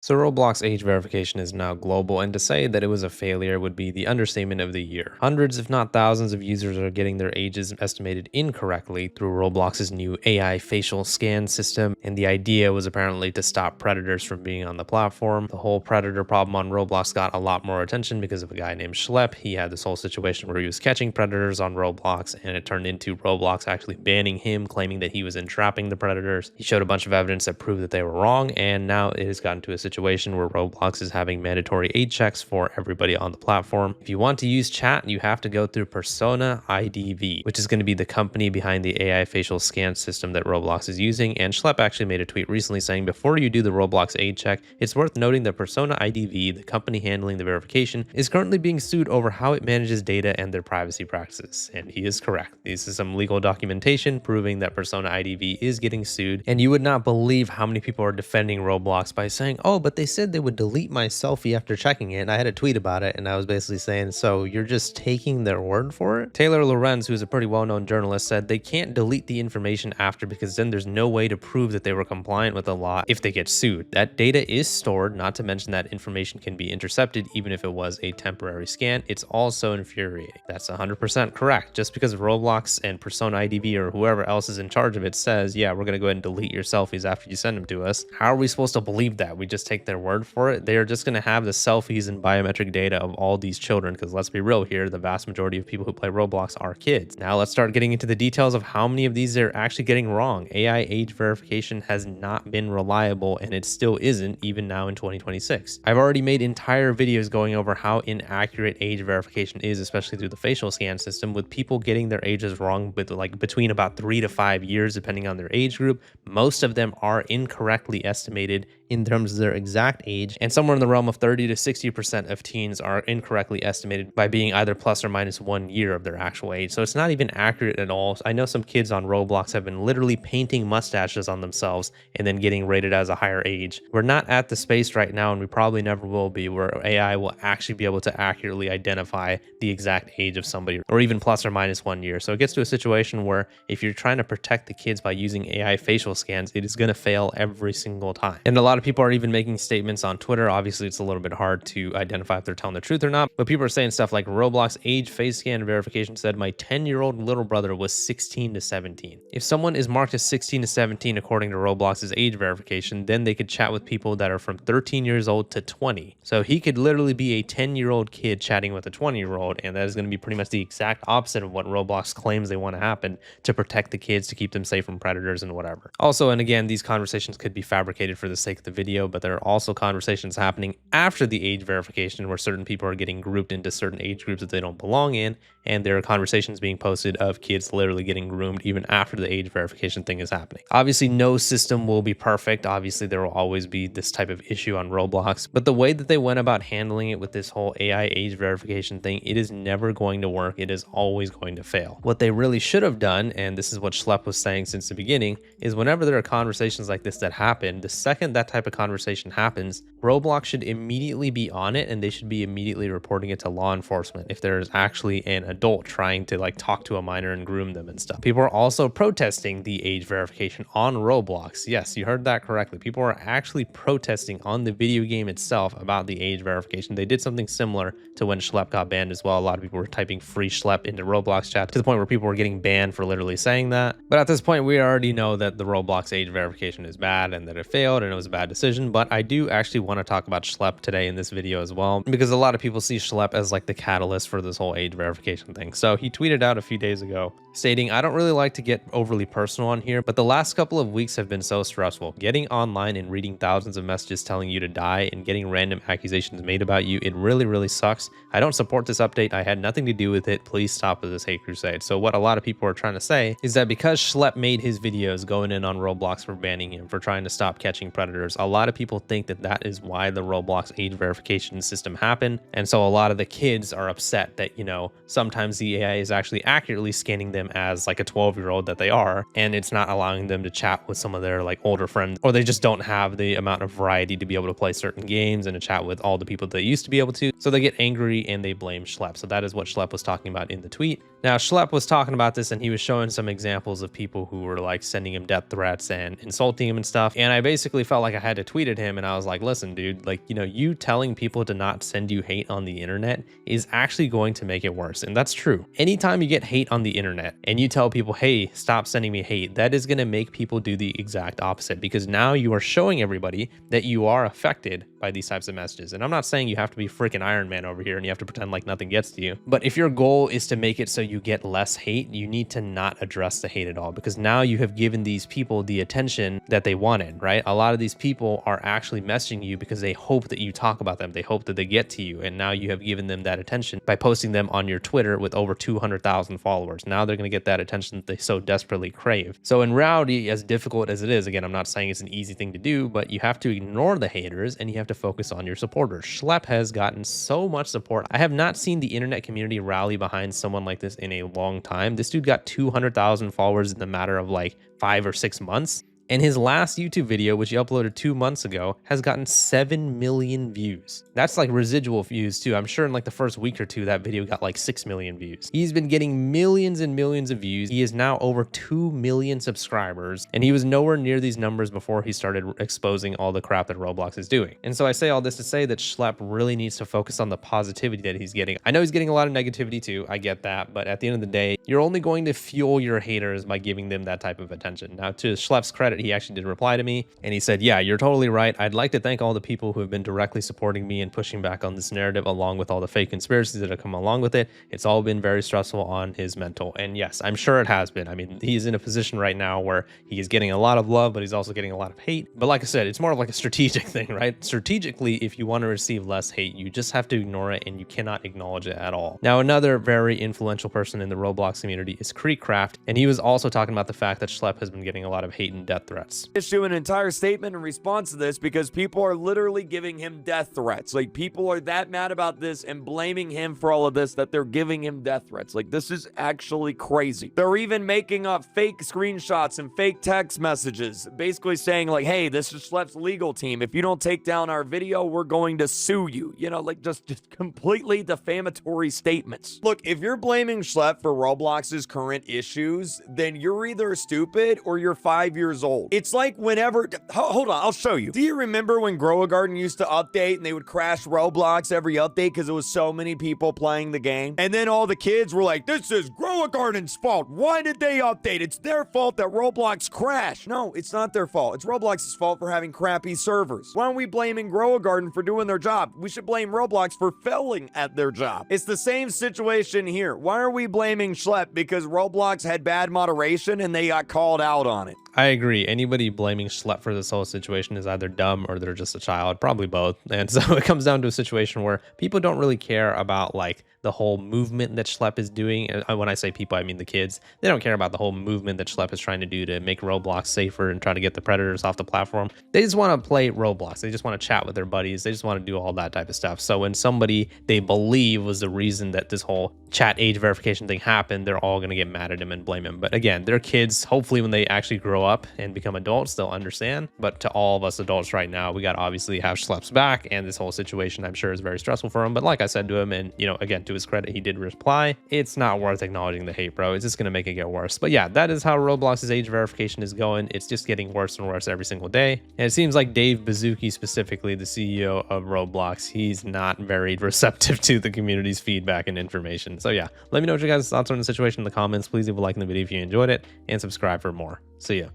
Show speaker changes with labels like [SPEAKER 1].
[SPEAKER 1] So Roblox age verification is now global, and to say that it was a failure would be the understatement of the year. Hundreds, if not thousands, of users are getting their ages estimated incorrectly through Roblox's new AI facial scan system, and the idea was apparently to stop predators from being on the platform. The whole predator problem on Roblox got a lot more attention because of a guy named Schlep. He had this whole situation where he was catching predators on Roblox, and it turned into Roblox actually banning him, claiming that he was entrapping the predators. He showed a bunch of evidence that proved that they were wrong, and now it has gotten to a situation where Roblox is having mandatory age checks for everybody on the platform. If you want to use chat, you have to go through Persona IDV, which is going to be the company behind the AI facial scan system that Roblox is using. And Schlep actually made a tweet recently saying, before you do the Roblox age check, it's worth noting that Persona IDV, the company handling the verification, is currently being sued over how it manages data and their privacy practices. And he is correct. This is some legal documentation proving that Persona IDV is getting sued. And you would not believe how many people are defending Roblox by saying, oh, but they said they would delete my selfie after checking it. And I had a tweet about it, and I was basically saying, so you're just taking their word for it? Taylor Lorenz, who's a pretty well-known journalist, said they can't delete the information after because then there's no way to prove that they were compliant with the law if they get sued. That data is stored, not to mention that information can be intercepted even if it was a temporary scan. It's also infuriating. That's 100% correct. Just because Roblox and Persona IDV or whoever else is in charge of it says, yeah, we're going to go ahead and delete your selfies after you send them to us, how are we supposed to believe that? We just take their word for it? They are just going to have the selfies and biometric data of all these children, because let's be real here, the vast majority of people who play Roblox are kids. Now let's start getting into the details of how many of these they're actually getting wrong. AI age verification has not been reliable, and it still isn't even now in 2026. I've already made entire videos going over how inaccurate age verification is, especially through the facial scan system, with people getting their ages wrong with like between about 3 to 5 years depending on their age group. Most of them are incorrectly estimated in terms of their exact age, and somewhere in the realm of 30 to 60% of teens are incorrectly estimated by being either plus or minus 1 year of their actual age. So it's not even accurate at all. I know some kids on Roblox have been literally painting mustaches on themselves and then getting rated as a higher age. We're not at the space right now, and we probably never will be, where AI will actually be able to accurately identify the exact age of somebody, or even plus or minus 1 year. So it gets to a situation where if you're trying to protect the kids by using AI facial scans, it is going to fail every single time. And a lot of people are even making statements on Twitter. Obviously, it's a little bit hard to identify if they're telling the truth or not, but people are saying stuff like Roblox age face scan verification said my 10-year-old little brother was 16 to 17. If someone is marked as 16 to 17 according to Roblox's age verification, then they could chat with people that are from 13 years old to 20. So he could literally be a 10-year-old kid chatting with a 20-year-old, and that is going to be pretty much the exact opposite of what Roblox claims they want to happen to protect the kids, to keep them safe from predators and whatever. Also, and again, these conversations could be fabricated for the sake of the video, but there are also conversations happening after the age verification where certain people are getting grouped into certain age groups that they don't belong in, and there are conversations being posted of kids literally getting groomed even after the age verification thing is happening. Obviously, no system will be perfect. Obviously, there will always be this type of issue on Roblox, but the way that they went about handling it with this whole AI age verification thing, it is never going to work. It is always going to fail. What they really should have done, and this is what Schlep was saying since the beginning, is whenever there are conversations like this that happen, the second that type of conversation happens, Roblox should immediately be on it, and they should be immediately reporting it to law enforcement if there's actually an adult trying to like talk to a minor and groom them and stuff. People are also protesting the age verification on Roblox. Yes, you heard that correctly. People are actually protesting on the video game itself about the age verification. They did something similar to when Schlep got banned as well. A lot of people were typing free Schlep into Roblox chat to the point where people were getting banned for literally saying that. But at this point, we already know that the Roblox age verification is bad and that it failed and it was a bad decision. But I do actually want to talk about Schlep today in this video as well, because a lot of people see Schlep as like the catalyst for this whole age verification thing. So he tweeted out a few days ago stating, I don't really like to get overly personal on here, but the last couple of weeks have been so stressful. Getting online and reading thousands of messages telling you to die and getting random accusations made about you, it really sucks. I don't support this update. I had nothing to do with it. Please stop with this hate crusade. So what a lot of people are trying to say is that because Schlep made his videos going in on Roblox for banning him for trying to stop catching predators, a lot of people think that that is why the Roblox age verification system happened. And so a lot of the kids are upset that, you know, sometimes the AI is actually accurately scanning them as like a 12-year-old that they are, and it's not allowing them to chat with some of their like older friends, or they just don't have the amount of variety to be able to play certain games and to chat with all the people they used to be able to. So they get angry and they blame Schlep. So that is what Schlep was talking about in the tweet. Now, Schlep was talking about this and he was showing some examples of people who were like sending him death threats and insulting him and stuff. And I basically felt like I had to tweet at him and I was like, listen, dude, like, you telling people to not send you hate on the internet is actually going to make it worse. And that's true. Anytime you get hate on the internet and you tell people, hey, stop sending me hate, that is going to make people do the exact opposite, because now you are showing everybody that you are affected by these types of messages. And I'm not saying you have to be freaking Iron Man over here and you have to pretend like nothing gets to you. But if your goal is to make it so you get less hate, you need to not address the hate at all, because now you have given these people the attention that they wanted, right? A lot of these people are actually messaging you because they hope that you talk about them. They hope that they get to you. And now you have given them that attention by posting them on your Twitter with over 200,000 followers. Now they're going to get that attention that they so desperately crave. So in reality, as difficult as it is, again, I'm not saying it's an easy thing to do, but you have to ignore the haters and you have to focus on your supporters. Schlep has gotten so much support. I have not seen the internet community rally behind someone like this in a long time. This dude got 200,000 followers in the matter of like 5 or 6 months. And his last YouTube video, which he uploaded 2 months ago, has gotten 7 million views. That's like residual views too. I'm sure in like the first week or two, that video got like 6 million views. He's been getting millions and millions of views. He is now over 2 million subscribers, and he was nowhere near these numbers before he started exposing all the crap that Roblox is doing. And so I say all this to say that Schlep really needs to focus on the positivity that he's getting. I know he's getting a lot of negativity too. I get that. But at the end of the day, you're only going to fuel your haters by giving them that type of attention. Now, to Schlep's credit, he actually did reply to me and he said, yeah, you're totally right. I'd like to thank all the people who have been directly supporting me and pushing back on this narrative, along with all the fake conspiracies that have come along with it. It's all been very stressful on his mental. And yes, I'm sure it has been. I mean, he's in a position right now where he is getting a lot of love, but he's also getting a lot of hate. But like I said, it's more of like a strategic thing, right? Strategically, if you want to receive less hate, you just have to ignore it and you cannot acknowledge it at all. Now, another very influential person in the Roblox community is Creekcraft, and he was also talking about the fact that Schlep has been getting a lot of hate and death threats.
[SPEAKER 2] Issue an entire statement in response to this because people are literally giving him death threats. Like, people are that mad about this and blaming him for all of this that they're giving him death threats. Like, this is actually crazy. They're even making up fake screenshots and fake text messages, basically saying like, hey, this is Schlep's legal team. If you don't take down our video, we're going to sue you. You know, like just completely defamatory statements. Look, if you're blaming Schlep for Roblox's current issues, then you're either stupid or you're 5 years old. It's like whenever, hold on, I'll show you. Do you remember when Grow a Garden used to update and they would crash Roblox every update because there was so many people playing the game? And then all the kids were like, this is Grow a Garden's fault. Why did they update? It's their fault that Roblox crashed. No, it's not their fault. It's Roblox's fault for having crappy servers. Why aren't we blaming Grow a Garden for doing their job? We should blame Roblox for failing at their job. It's the same situation here. Why are we blaming Schlep because Roblox had bad moderation and they got called out on it?
[SPEAKER 1] I agree. Anybody blaming Schlep for this whole situation is either dumb or they're just a child, probably both. And so it comes down to a situation where people don't really care about like the whole movement that Schlep is doing. And when I say people, I mean the kids. They don't care about the whole movement that Schlep is trying to do to make Roblox safer and try to get the predators off the platform. They just want to play Roblox. They just want to chat with their buddies. They just want to do all that type of stuff. So when somebody they believe was the reason that this whole chat age verification thing happened, they're all going to get mad at him and blame him. But again, they're kids. Hopefully when they actually grow up and become adults, they'll understand. But to all of us adults right now, we got to obviously have Schlep's back, and this whole situation I'm sure is very stressful for him. But like I said to him, and again, to his credit, he did reply. It's not worth acknowledging the hate, bro. It's just going to make it get worse. But yeah, that is how Roblox's age verification is going. It's just getting worse and worse every single day. And it seems like Dave Baszucki, specifically the CEO of Roblox, he's not very receptive to the community's feedback and information. So yeah, let me know what your guys' thoughts are on the situation in the comments. Please leave a like in the video if you enjoyed it and subscribe for more. See ya.